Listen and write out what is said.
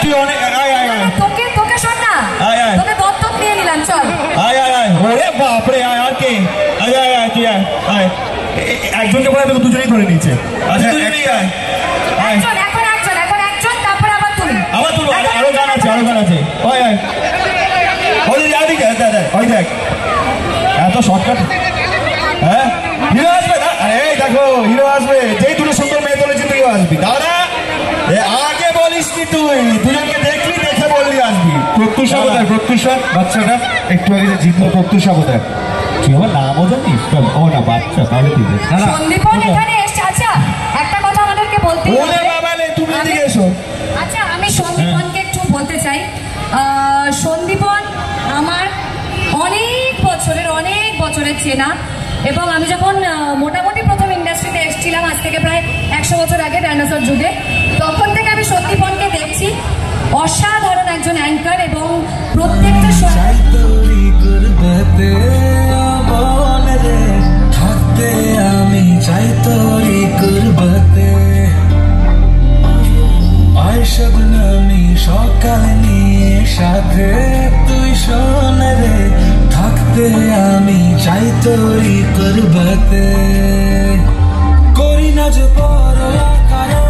তুই অনেক আয় আয় আয় তোকে তোকে শোন না, আয় আয় তোকে দত্তক নিয়ে নিলাম, চল আয় আয় আয়। ওরে বাপরে, আয় আর কে? আয় আয় আয় তুই আয় আয়। একজনকে বলে তোকে দুজনেই ধরে নিয়েছে। আচ্ছা দুজনেই আয় আয়। একজন, এখন একজন, এখন একজন, তারপরে আবার তুমি। আবার তুলো, আরো গান আছে, আরো গান আছে। আয় আয়। ওই দিকে দেখ, ওই দেখ এত শর্টকাট। হ্যাঁ হিরো আসবে না? এই দেখো হিরো আসবে। যেই দুটো সুন্দর মেয়ে বলেছি তুইও আসবি। দাঁড়া, আগে বলিস কি? তুই দুজনকে দেখলি, দেখে বললি আসবি। প্রত্যুষা কোথায়? প্রত্যুষা বাচ্চাটা একটু আগে যে জিতলো, প্রত্যুষা কোথায়? তুই আমার নামও জানিস? ও না বাচ্চা, তাহলে ঠিক আছে। না না সন্দীপন এখানে এসছে। আচ্ছা একটা কথা আমাদেরকে বলতে ওরে বাবা রে, তুমি এদিকে এসো। আচ্ছা আমি সন্দীপনকে একটু বলতে চাই, সন্দীপন আমার অনেক বছরের চেনা, এবং আমি যখন মোটামুটি প্রথম ইন্ডাস্ট্রিতে এসেছিলাম আজ থেকে প্রায় 100 বছর আগে, ডাইনোসর যুগে, তখন থেকে আমি সন্দীপনকে দেখছি। অসাধারণ একজন অ্যাঙ্কার, এবং প্রত্যেকটা আমি চাই তোরি করবতে আয়শবনমি সকাল নিয়ে সাথে তুই শোনে রে থাকতে আমি চাই তোরি করবতে করি না যে পরোয়া কারো